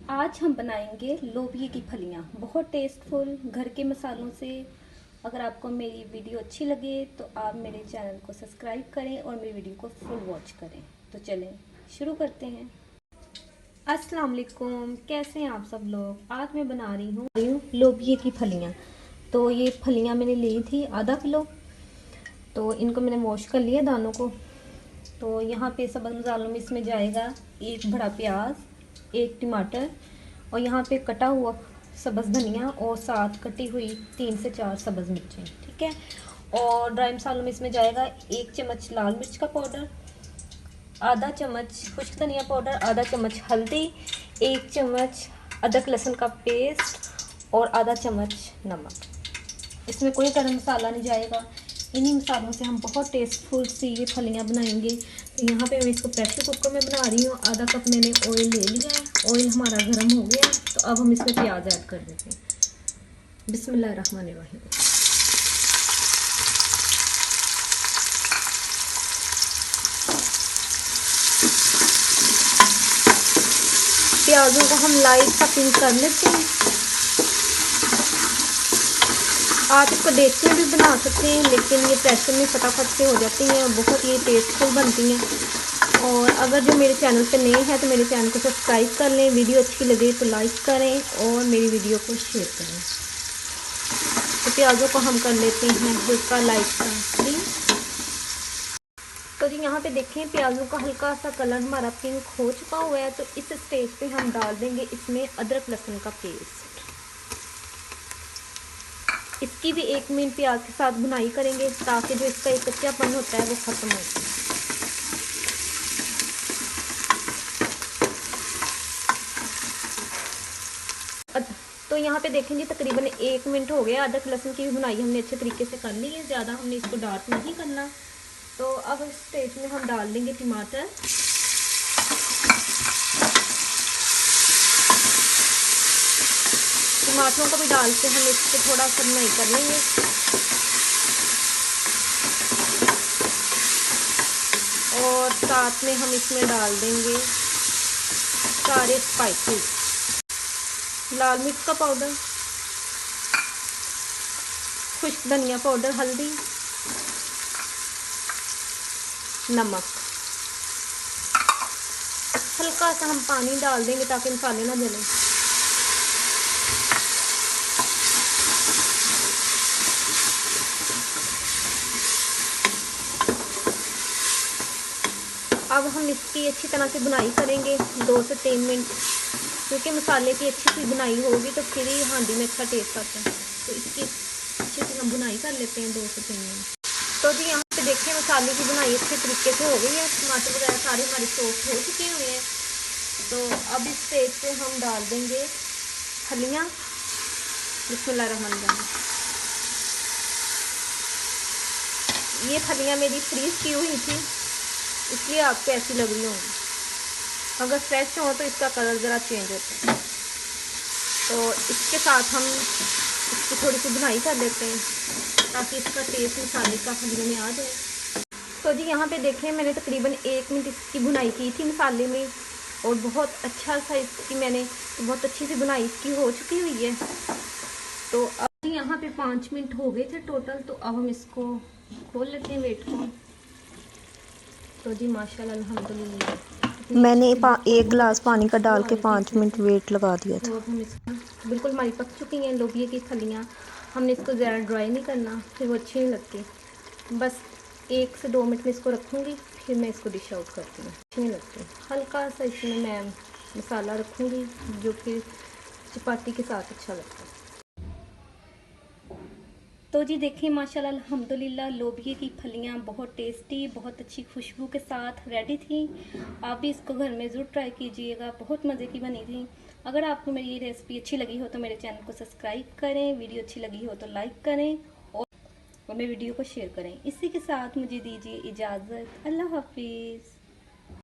आज हम बनाएंगे लोबिया की फलियाँ, बहुत टेस्टफुल घर के मसालों से। अगर आपको मेरी वीडियो अच्छी लगे तो आप मेरे चैनल को सब्सक्राइब करें और मेरी वीडियो को फुल वॉच करें। तो चलें शुरू करते हैं। अस्सलाम वालेकुम, कैसे हैं आप सब लोग। आज मैं बना रही हूँ लोबिया की फलियाँ। तो ये फलियाँ मैंने ली थी आधा किलो। तो इनको मैंने वॉश कर लिया दानों को। तो यहाँ पे सब मसालों में इसमें जाएगा एक बड़ा प्याज, एक टमाटर और यहाँ पे कटा हुआ सब्ज़ धनिया और साथ कटी हुई 3 से 4 सब्ज़ मिर्चें, ठीक है। और ड्राई मसालों में इसमें जाएगा 1 चम्मच लाल मिर्च का पाउडर, आधा चम्मच खुश्क धनिया पाउडर, आधा चम्मच हल्दी, 1 चम्मच अदरक लहसुन का पेस्ट और आधा चम्मच नमक। इसमें कोई गरम मसाला नहीं जाएगा। इन्हीं मसालों से हम बहुत टेस्टफुल सी ये फलियाँ बनाएंगे। तो यहाँ पे मैं इसको प्रेशर कुकर में बना रही हूँ। आधा कप मैंने ऑयल ले लिया है। ऑयल हमारा गर्म हो गया। तो अब हम इसमें प्याज ऐड कर देते हैं। बिस्मिल्लाहिर्रहमानिर्रहीम। प्याजों को हम लाइट सा पिंक कर लेते हैं। आप इसको देसी में भी बना सकते हैं, लेकिन ये प्रेशर में फटाफट से हो जाती हैं और बहुत ये टेस्टफुल बनती हैं। और अगर जो मेरे चैनल पे नए हैं तो मेरे चैनल को सब्सक्राइब कर लें। वीडियो अच्छी लगे तो लाइक करें और मेरी वीडियो को शेयर करें। तो प्याज़ों को हम कर लेते हैं हल्का लाइट सा पिंक। तो जी यहाँ पे देखें प्याज़ों का हल्का सा कलर हमारा पिंक हो चुका हुआ है। तो इस स्टेज पे हम डाल देंगे इसमें अदरक लहसुन का पेस्ट। इसकी भी 1 मिनट प्याज के साथ भुनाई करेंगे ताकि जो इसका एक कच्चापन होता है वो ख़त्म हो जाए। तो यहाँ पे देखेंगे तकरीबन 1 मिनट हो गया। अदरक लहसुन की भुनाई हमने अच्छे तरीके से कर ली है। ज़्यादा हमने इसको डार्क नहीं करना। तो अब इस स्टेज में हम डाल देंगे टमाटर। टमाटरों को भी डाल के हम इसको थोड़ा सा भुनाई कर लेंगे। और साथ में हम इसमें डाल देंगे सारे स्पाइसेस, लाल मिर्च का पाउडर, खुश्क धनिया पाउडर, हल्दी, नमक। हल्का सा हम पानी डाल देंगे ताकि मसाले ना जलें। अब हम इसकी अच्छी तरह से भुनाई करेंगे 2 से 3 मिनट, क्योंकि मसाले की अच्छी सी भुनाई होगी तो फिर ही हांडी में अच्छा टेस्ट आता है। तो इसकी अच्छी से हम भुनाई कर लेते हैं 2 से 3 मिनट। तो जी यहाँ पे देखिए मसाले की भुनाई अच्छे तरीके से हो गई है। टमाटर वगैरह सारे हमारे सॉफ्ट हो चुके हुए हैं। तो अब इस स्टेज पे हम डाल देंगे फलियाँ। बिस्मिल्लाहिर्रहमानिर्रहीम। ये फलियाँ मेरी फ्रीज़ की हुई थी, इसलिए आपको ऐसी लग रही होंगी। अगर फ्रेश हो तो इसका कलर ज़रा चेंज होता है। तो इसके साथ हम इसकी थोड़ी सी भुनाई कर लेते हैं ताकि इसका टेस्ट मसाले का फलियों में आ जाए। तो जी यहाँ पे देखें मैंने तकरीबन 1 मिनट इसकी भुनाई की थी मसाले में और बहुत अच्छा सा इसकी मैंने बहुत अच्छी सी भुनाई इसकी हो चुकी हुई है। तो अब यहाँ पे 5 मिनट हो गए थे टोटल। तो अब हम इसको खोल लेते हैं वेट को। तो जी माशाल्लाह अल्हम्दुलिल्लाह मैंने 1 बहुत गिलास अच्छी पानी का खुशबू डाल आ के रही थी 5 इसमें मिनट से। वेट लगा दिया तो था। अब हम इसको बिल्कुल हमारी पक चुकी हैं लोबिया की फलियाँ। हमने इसको ज़्यादा ड्राई नहीं करना, फिर वो अच्छी नहीं लगती। बस 1 से 2 मिनट में इसको रखूँगी, फिर मैं इसको डिश आउट करती हूँ। अच्छी नहीं लगती। हल्का सा इसमें मैं मसाला रखूँगी जो फिर चपाती के साथ अच्छा लगता है। तो जी देखिए माशाल्लाह अल्हम्दुलिल्लाह लोबिया की फलियाँ बहुत टेस्टी, बहुत अच्छी खुशबू के साथ रेडी थी। आप भी इसको घर में ज़रूर ट्राई कीजिएगा, बहुत मज़े की बनी थी। अगर आपको मेरी ये रेसिपी अच्छी लगी हो तो मेरे चैनल को सब्सक्राइब करें, वीडियो अच्छी लगी हो तो लाइक करें और मेरे वीडियो को शेयर करें। इसी के साथ मुझे दीजिए इजाज़त। अल्लाह हाफिज़।